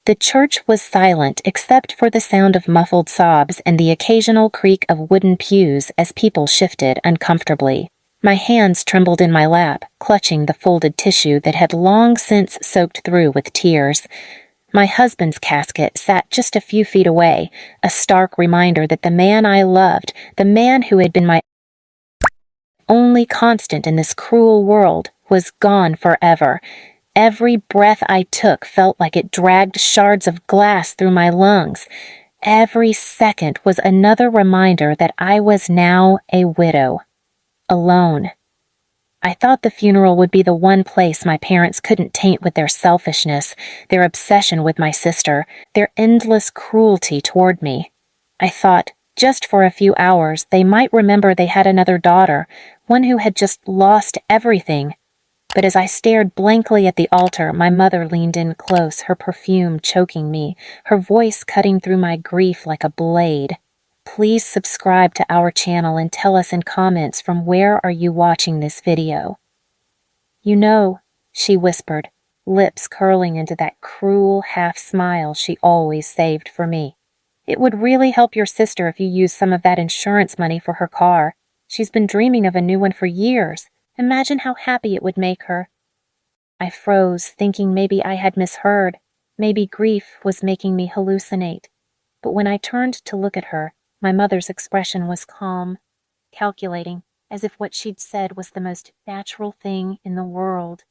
The church was silent except for the sound of muffled sobs and the occasional creak of wooden pews as people shifted uncomfortably. My hands trembled in my lap, clutching the folded tissue that had long since soaked through with tears. My husband's casket sat just a few feet away, a stark reminder that the man I loved, the man who had been my only constant in this cruel world, was gone forever. Every breath I took felt like it dragged shards of glass through my lungs. Every second was another reminder that I was now a widow. Alone. I thought the funeral would be the one place my parents couldn't taint with their selfishness, their obsession with my sister, their endless cruelty toward me. I thought, just for a few hours, they might remember they had another daughter, one who had just lost everything. But as I stared blankly at the altar, my mother leaned in close, her perfume choking me, her voice cutting through my grief like a blade. Please subscribe to our channel and tell us in comments from where are you watching this video. You know, she whispered, lips curling into that cruel half-smile she always saved for me. It would really help your sister if you used some of that insurance money for her car. She's been dreaming of a new one for years. Imagine how happy it would make her. I froze, thinking maybe I had misheard. Maybe grief was making me hallucinate. But when I turned to look at her, my mother's expression was calm, calculating, as if what she'd said was the most natural thing in the world.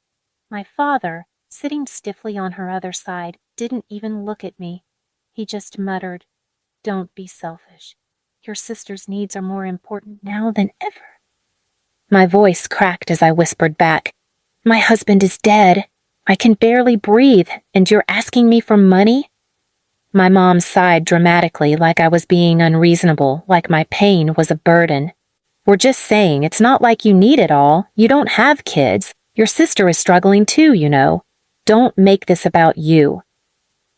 My father, sitting stiffly on her other side, didn't even look at me. He just muttered, "Don't be selfish. Your sister's needs are more important now than ever." My voice cracked as I whispered back, "My husband is dead. I can barely breathe, and you're asking me for money?" My mom sighed dramatically, like I was being unreasonable, like my pain was a burden. "We're just saying, it's not like you need it all. You don't have kids. Your sister is struggling too, you know. Don't make this about you."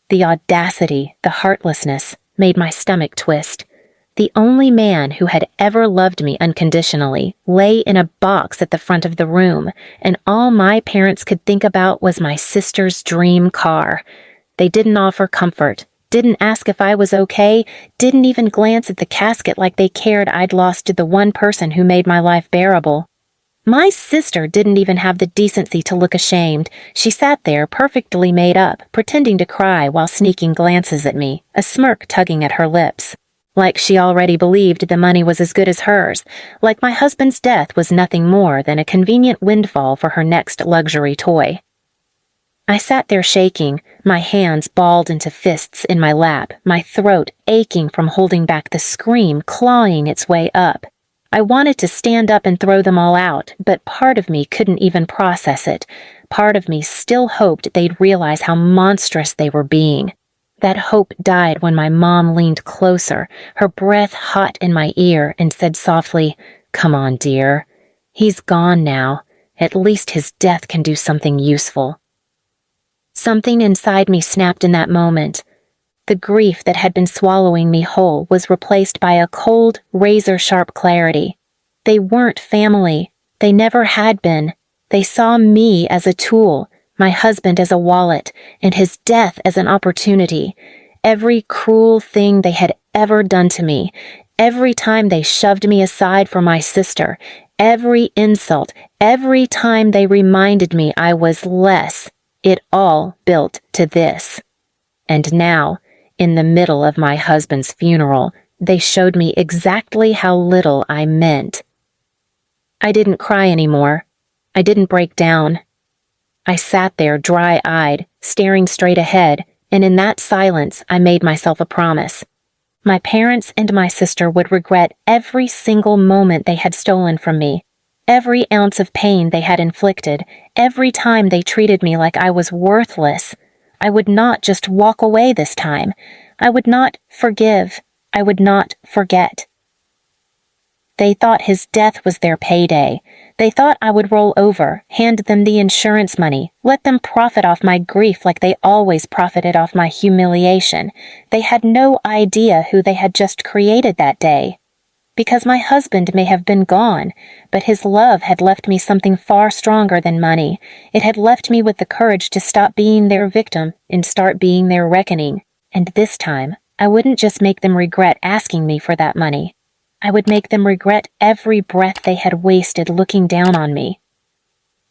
The audacity, the heartlessness, made my stomach twist. The only man who had ever loved me unconditionally lay in a box at the front of the room, and all my parents could think about was my sister's dream car. They didn't offer comfort, didn't ask if I was okay, didn't even glance at the casket like they cared I'd lost to the one person who made my life bearable. My sister didn't even have the decency to look ashamed. She sat there, perfectly made up, pretending to cry while sneaking glances at me, a smirk tugging at her lips. Like she already believed the money was as good as hers, like my husband's death was nothing more than a convenient windfall for her next luxury toy. I sat there shaking, my hands balled into fists in my lap, my throat aching from holding back the scream clawing its way up. I wanted to stand up and throw them all out, but part of me couldn't even process it. Part of me still hoped they'd realize how monstrous they were being. That hope died when my mom leaned closer, her breath hot in my ear, and said softly, "Come on, dear. He's gone now. At least his death can do something useful." Something inside me snapped in that moment. The grief that had been swallowing me whole was replaced by a cold, razor-sharp clarity. They weren't family. They never had been. They saw me as a tool, my husband as a wallet, and his death as an opportunity. Every cruel thing they had ever done to me, every time they shoved me aside for my sister, every insult, every time they reminded me I was less, it all built to this. And now, in the middle of my husband's funeral, they showed me exactly how little I meant. I didn't cry anymore. I didn't break down. I sat there dry-eyed, staring straight ahead, and in that silence I made myself a promise. My parents and my sister would regret every single moment they had stolen from me, every ounce of pain they had inflicted, every time they treated me like I was worthless. I would not just walk away this time. I would not forgive. I would not forget. They thought his death was their payday. They thought I would roll over, hand them the insurance money, let them profit off my grief like they always profited off my humiliation. They had no idea who they had just created that day. because my husband may have been gone, but his love had left me something far stronger than money. It had left me with the courage to stop being their victim and start being their reckoning. And this time, I wouldn't just make them regret asking me for that money. I would make them regret every breath they had wasted looking down on me.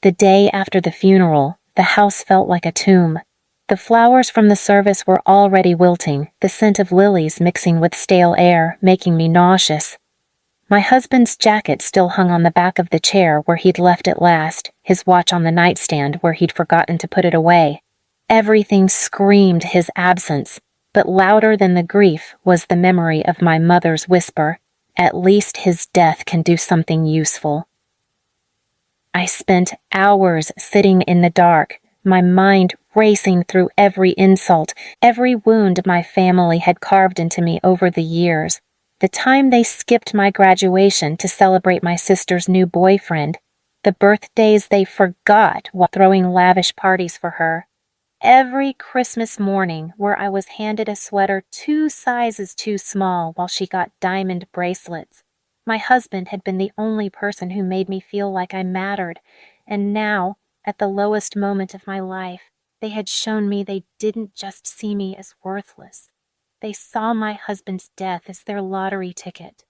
The day after the funeral, the house felt like a tomb. The flowers from the service were already wilting, the scent of lilies mixing with stale air, making me nauseous. My husband's jacket still hung on the back of the chair where he'd left it last, his watch on the nightstand where he'd forgotten to put it away. Everything screamed his absence, but louder than the grief was the memory of my mother's whisper, "At least his death can do something useful." I spent hours sitting in the dark, my mind racing through every insult, every wound my family had carved into me over the years. The time they skipped my graduation to celebrate my sister's new boyfriend, the birthdays they forgot while throwing lavish parties for her. Every Christmas morning where I was handed a sweater 2 sizes too small while she got diamond bracelets. My husband had been the only person who made me feel like I mattered, and now, at the lowest moment of my life, they had shown me they didn't just see me as worthless. They saw my husband's death as their lottery ticket.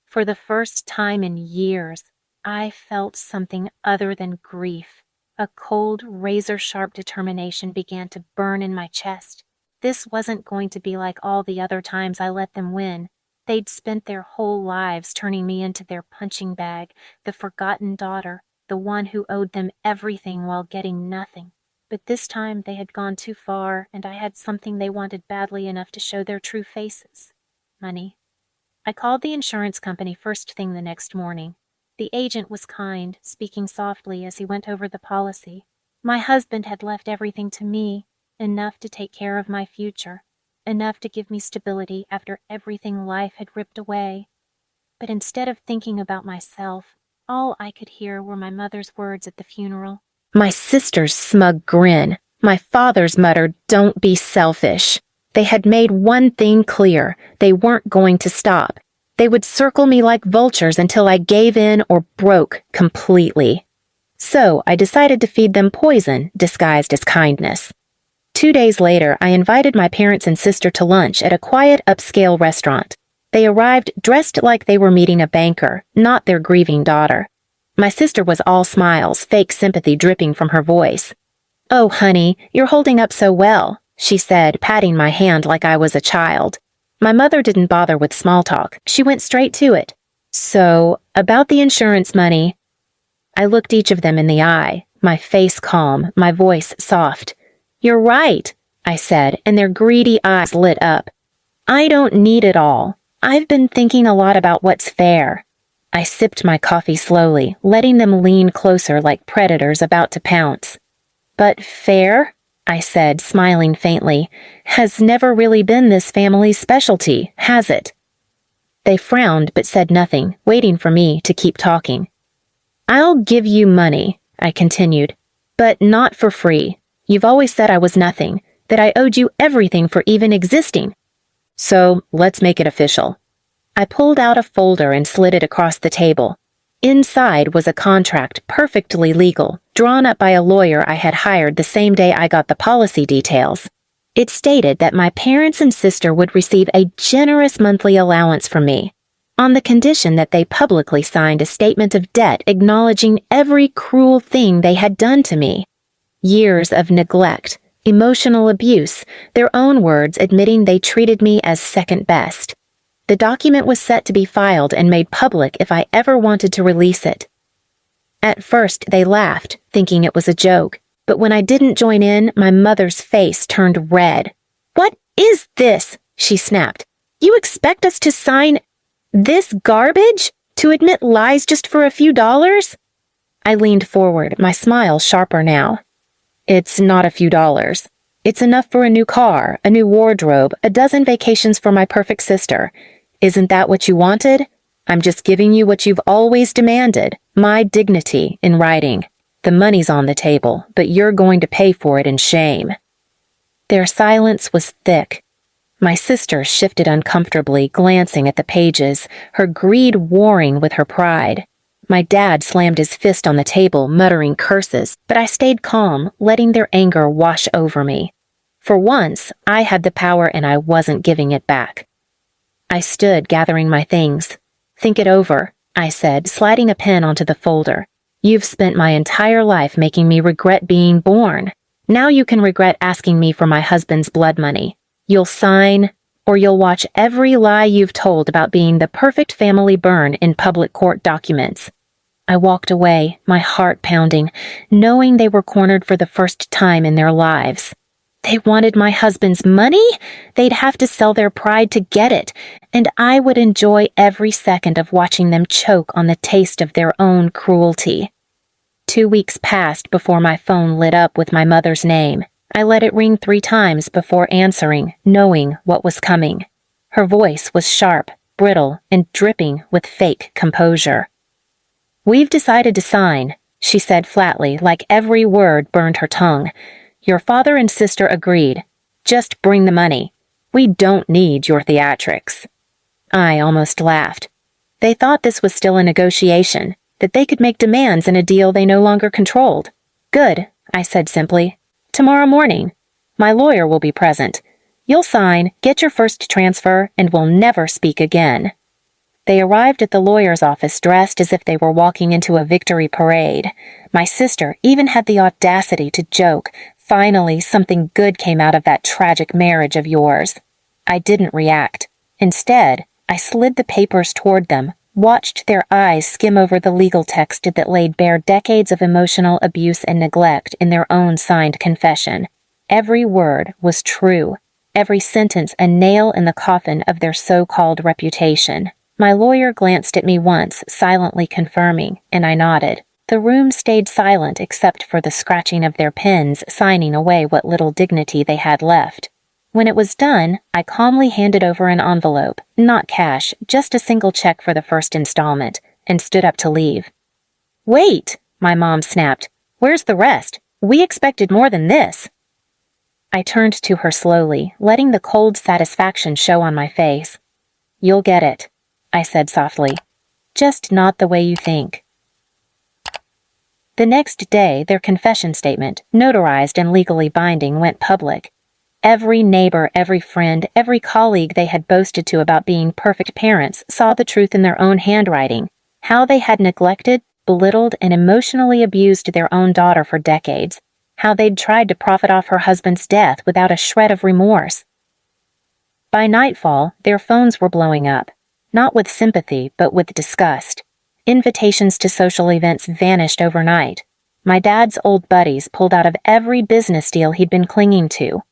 For the first time in years, I felt something other than grief. A cold, razor-sharp determination began to burn in my chest. This wasn't going to be like all the other times I let them win. They'd spent their whole lives turning me into their punching bag, the forgotten daughter, the one who owed them everything while getting nothing. But this time they had gone too far, and I had something they wanted badly enough to show their true faces: money. I called the insurance company first thing the next morning. The agent was kind, speaking softly as he went over the policy. My husband had left everything to me, enough to take care of my future, enough to give me stability after everything life had ripped away. But instead of thinking about myself, all I could hear were my mother's words at the funeral. My sister's smug grin. My father's muttered, "Don't be selfish." They had made one thing clear: they weren't going to stop. They would circle me like vultures until I gave in or broke completely. So I decided to feed them poison disguised as kindness. 2 days later, I invited my parents and sister to lunch at a quiet upscale restaurant. They arrived dressed like they were meeting a banker, not their grieving daughter. My sister was all smiles, fake sympathy dripping from her voice. "Oh, honey, you're holding up so well," she said, patting my hand like I was a child. My mother didn't bother with small talk. She went straight to it. "So, about the insurance money." I looked each of them in the eye, my face calm, my voice soft. "You're right," I said, and their greedy eyes lit up. "I don't need it all. I've been thinking a lot about what's fair." I sipped my coffee slowly, letting them lean closer like predators about to pounce. "But fair," I said, smiling faintly, "has never really been this family's specialty, has it?" They frowned but said nothing, waiting for me to keep talking. "I'll give you money," I continued, "but not for free. You've always said I was nothing, that I owed you everything for even existing. So let's make it official." I pulled out a folder and slid it across the table. Inside was a contract perfectly legal, drawn up by a lawyer I had hired the same day I got the policy details. It stated that my parents and sister would receive a generous monthly allowance from me, on the condition that they publicly signed a statement of debt acknowledging every cruel thing they had done to me. Years of neglect, emotional abuse, their own words admitting they treated me as second best. The document was set to be filed and made public if I ever wanted to release it. At first, they laughed, thinking it was a joke, but when I didn't join in, my mother's face turned red. "What is this?" she snapped. "You expect us to sign this garbage? To admit lies just for a few dollars?" I leaned forward, my smile sharper now. "It's not a few dollars. It's enough for a new car, a new wardrobe, a dozen vacations for my perfect sister. Isn't that what you wanted? I'm just giving you what you've always demanded, my dignity in writing. The money's on the table, but you're going to pay for it in shame." Their silence was thick. My sister shifted uncomfortably, glancing at the pages, her greed warring with her pride. My dad slammed his fist on the table, muttering curses, but I stayed calm, letting their anger wash over me. For once, I had the power and I wasn't giving it back. I stood, gathering my things. "Think it over," I said, sliding a pen onto the folder. "You've spent my entire life making me regret being born. Now you can regret asking me for my husband's blood money. You'll sign, or you'll watch every lie you've told about being the perfect family burn in public court documents." I walked away, my heart pounding, knowing they were cornered for the first time in their lives. They wanted my husband's money? They'd have to sell their pride to get it, and I would enjoy every second of watching them choke on the taste of their own cruelty. 2 weeks passed before my phone lit up with my mother's name. I let it ring 3 times before answering, knowing what was coming. Her voice was sharp, brittle, and dripping with fake composure. "We've decided to sign," she said flatly, like every word burned her tongue. "Your father and sister agreed. Just bring the money. We don't need your theatrics." I almost laughed. They thought this was still a negotiation, that they could make demands in a deal they no longer controlled. "Good," I said simply. "Tomorrow morning. My lawyer will be present. You'll sign, get your first transfer, and we'll never speak again." They arrived at the lawyer's office dressed as if they were walking into a victory parade. My sister even had the audacity to joke, "Finally, something good came out of that tragic marriage of yours." I didn't react. Instead, I slid the papers toward them, watched their eyes skim over the legal text that laid bare decades of emotional abuse and neglect in their own signed confession. Every word was true, every sentence a nail in the coffin of their so-called reputation. My lawyer glanced at me once, silently confirming, and I nodded. The room stayed silent except for the scratching of their pens, signing away what little dignity they had left. When it was done, I calmly handed over an envelope, not cash, just a single check for the first installment, and stood up to leave. "Wait," my mom snapped. "Where's the rest? We expected more than this." I turned to her slowly, letting the cold satisfaction show on my face. "You'll get it," I said softly. "Just not the way you think." The next day, their confession statement, notarized and legally binding, went public. Every neighbor, every friend, every colleague they had boasted to about being perfect parents saw the truth in their own handwriting, how they had neglected, belittled, and emotionally abused their own daughter for decades, how they'd tried to profit off her husband's death without a shred of remorse. By nightfall, their phones were blowing up, not with sympathy, but with disgust. Invitations to social events vanished overnight. My dad's old buddies pulled out of every business deal he'd been clinging to.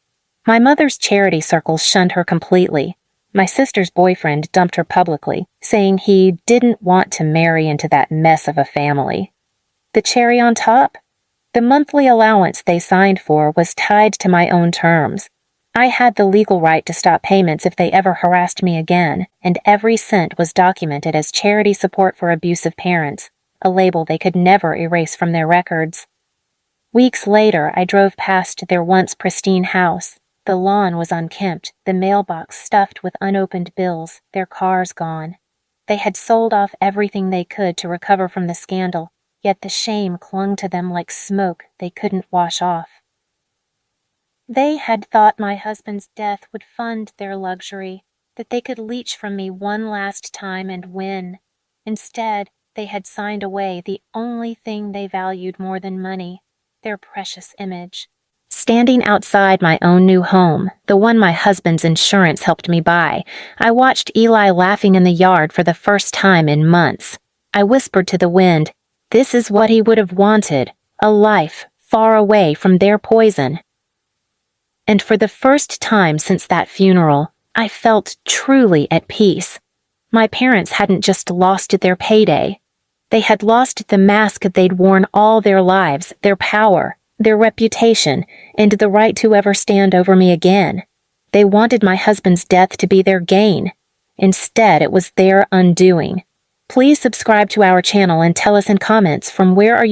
My mother's charity circles shunned her completely. My sister's boyfriend dumped her publicly, saying he didn't want to marry into that mess of a family. The cherry on top? The monthly allowance they signed for was tied to my own terms. I had the legal right to stop payments if they ever harassed me again, and every cent was documented as charity support for abusive parents, a label they could never erase from their records. Weeks later, I drove past their once pristine house. The lawn was unkempt, the mailbox stuffed with unopened bills, their cars gone. They had sold off everything they could to recover from the scandal, yet the shame clung to them like smoke they couldn't wash off. They had thought my husband's death would fund their luxury, that they could leech from me one last time and win. Instead, they had signed away the only thing they valued more than money, their precious image. Standing outside my own new home, the one my husband's insurance helped me buy, I watched Eli laughing in the yard for the first time in months. I whispered to the wind, this is what he would have wanted, a life far away from their poison. And for the first time since that funeral, I felt truly at peace. My parents hadn't just lost their payday. They had lost the mask they'd worn all their lives, their power, their reputation, and the right to ever stand over me again. They wanted my husband's death to be their gain. Instead, it was their undoing. Please subscribe to our channel and tell us in comments from where are you